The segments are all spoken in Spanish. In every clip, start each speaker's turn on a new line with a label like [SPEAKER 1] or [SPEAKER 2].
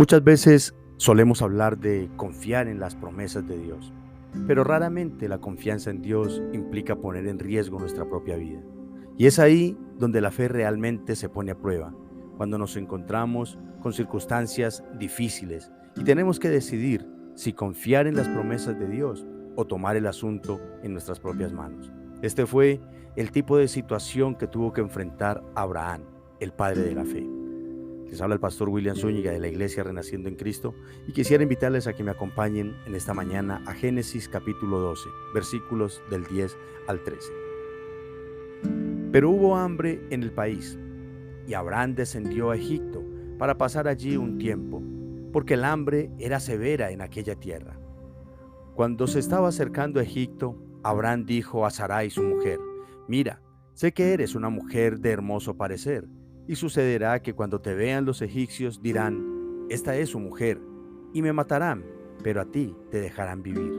[SPEAKER 1] Muchas veces solemos hablar de confiar en las promesas de Dios, pero raramente la confianza en Dios implica poner en riesgo nuestra propia vida. Y es ahí donde la fe realmente se pone a prueba, cuando nos encontramos con circunstancias difíciles y tenemos que decidir si confiar en las promesas de Dios o tomar el asunto en nuestras propias manos. Este fue el tipo de situación que tuvo que enfrentar Abraham, el padre de la fe. Les habla el pastor William Zúñiga de la Iglesia Renaciendo en Cristo y quisiera invitarles a que me acompañen en esta mañana a Génesis capítulo 12, versículos del 10 al 13. Pero hubo hambre en el país y Abraham descendió a Egipto para pasar allí un tiempo, porque el hambre era severa en aquella tierra. Cuando se estaba acercando a Egipto, Abraham dijo a Sarai su mujer: «Mira, sé que eres una mujer de hermoso parecer, y sucederá que cuando te vean los egipcios dirán: esta es su mujer, y me matarán, pero a ti te dejarán vivir.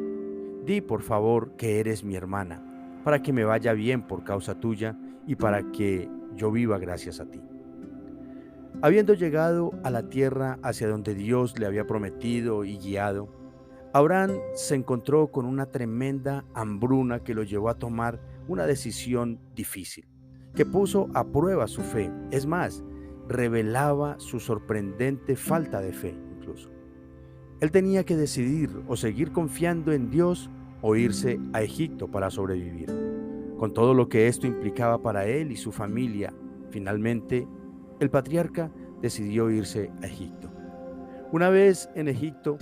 [SPEAKER 1] Di por favor que eres mi hermana, para que me vaya bien por causa tuya y para que yo viva gracias a ti». Habiendo llegado a la tierra hacia donde Dios le había prometido y guiado, Abraham se encontró con una tremenda hambruna que lo llevó a tomar una decisión difícil, que puso a prueba su fe. Es más, revelaba su sorprendente falta de fe incluso. Él tenía que decidir o seguir confiando en Dios o irse a Egipto para sobrevivir, con todo lo que esto implicaba para él y su familia. Finalmente, el patriarca decidió irse a Egipto. Una vez en Egipto,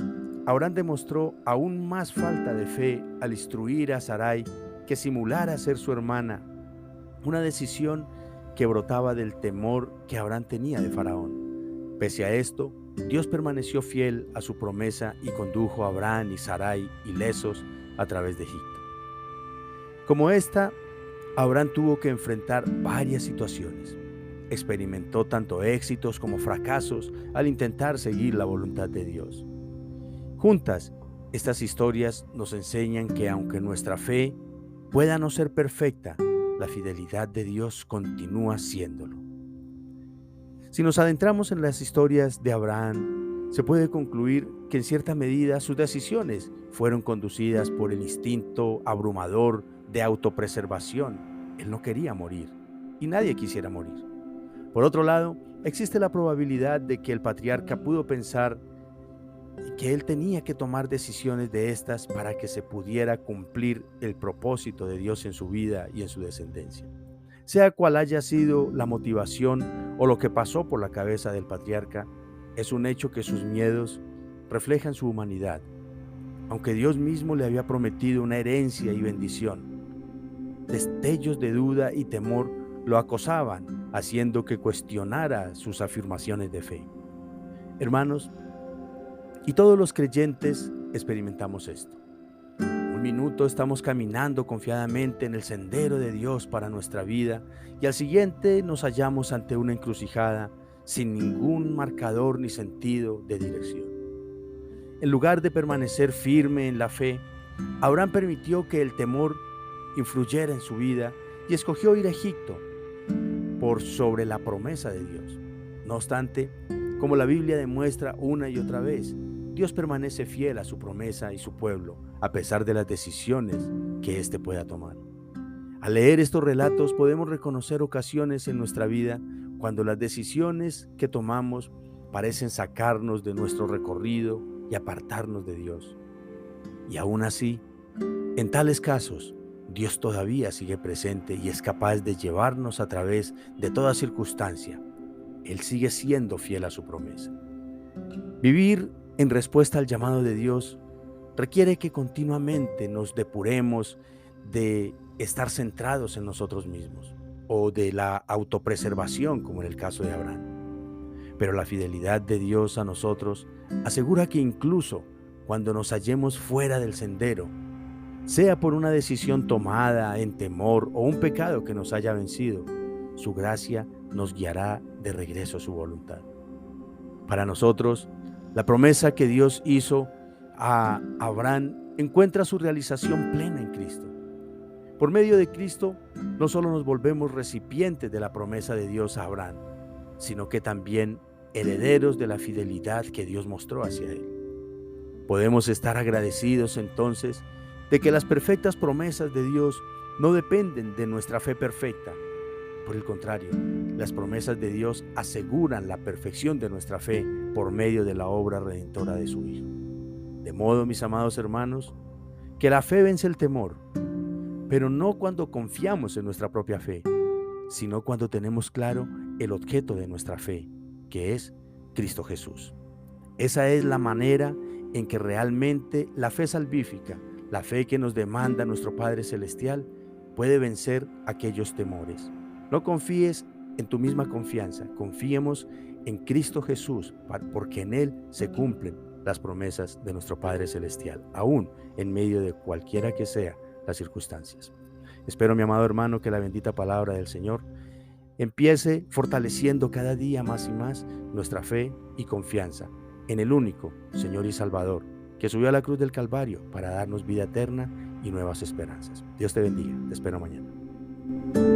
[SPEAKER 1] Abraham demostró aún más falta de fe al instruir a Sarai que simulara ser su hermana, una decisión que brotaba del temor que Abraham tenía de Faraón. Pese a esto, Dios permaneció fiel a su promesa y condujo a Abraham y Sarai ilesos a través de Egipto. Como esta, Abraham tuvo que enfrentar varias situaciones. Experimentó tanto éxitos como fracasos al intentar seguir la voluntad de Dios. Juntas, estas historias nos enseñan que aunque nuestra fe pueda no ser perfecta, la fidelidad de Dios continúa siéndolo. Si nos adentramos en las historias de Abraham, se puede concluir que en cierta medida sus decisiones fueron conducidas por el instinto abrumador de autopreservación. Él no quería morir y nadie quisiera morir. Por otro lado, existe la probabilidad de que el patriarca pudo pensar que él tenía que tomar decisiones de estas para que se pudiera cumplir el propósito de Dios en su vida y en su descendencia. Sea cual haya sido la motivación o lo que pasó por la cabeza del patriarca, es un hecho que sus miedos reflejan su humanidad. Aunque Dios mismo le había prometido una herencia y bendición, destellos de duda y temor lo acosaban, haciendo que cuestionara sus afirmaciones de fe. Hermanos, y todos los creyentes experimentamos esto. Un minuto estamos caminando confiadamente en el sendero de Dios para nuestra vida y al siguiente nos hallamos ante una encrucijada sin ningún marcador ni sentido de dirección. En lugar de permanecer firme en la fe, Abraham permitió que el temor influyera en su vida y escogió ir a Egipto por sobre la promesa de Dios. No obstante, como la Biblia demuestra una y otra vez, Dios permanece fiel a su promesa y su pueblo, a pesar de las decisiones que éste pueda tomar. Al leer estos relatos podemos reconocer ocasiones en nuestra vida cuando las decisiones que tomamos parecen sacarnos de nuestro recorrido y apartarnos de Dios. Y aún así, en tales casos, Dios todavía sigue presente y es capaz de llevarnos a través de toda circunstancia. Él sigue siendo fiel a su promesa. Vivir en respuesta al llamado de Dios requiere que continuamente nos depuremos de estar centrados en nosotros mismos o de la autopreservación, como en el caso de Abraham. Pero la fidelidad de Dios a nosotros asegura que incluso cuando nos hallemos fuera del sendero, sea por una decisión tomada en temor o un pecado que nos haya vencido, su gracia nos guiará de regreso a su voluntad. Para nosotros, la promesa que Dios hizo a Abraham encuentra su realización plena en Cristo. Por medio de Cristo, no solo nos volvemos recipientes de la promesa de Dios a Abraham, sino que también herederos de la fidelidad que Dios mostró hacia Él. Podemos estar agradecidos entonces de que las perfectas promesas de Dios no dependen de nuestra fe perfecta. Por el contrario, las promesas de Dios aseguran la perfección de nuestra fe por medio de la obra redentora de su Hijo. De modo, mis amados hermanos, que la fe vence el temor, pero no cuando confiamos en nuestra propia fe, sino cuando tenemos claro el objeto de nuestra fe, que es Cristo Jesús. Esa es la manera en que realmente la fe salvífica, la fe que nos demanda nuestro Padre Celestial, puede vencer aquellos temores. No confíes en tu misma confianza, confiemos en Cristo Jesús, porque en Él se cumplen las promesas de nuestro Padre Celestial, aún en medio de cualquiera que sea las circunstancias. Espero, mi amado hermano, que la bendita palabra del Señor empiece fortaleciendo cada día más y más nuestra fe y confianza en el único Señor y Salvador, que subió a la cruz del Calvario para darnos vida eterna y nuevas esperanzas. Dios te bendiga, te espero mañana.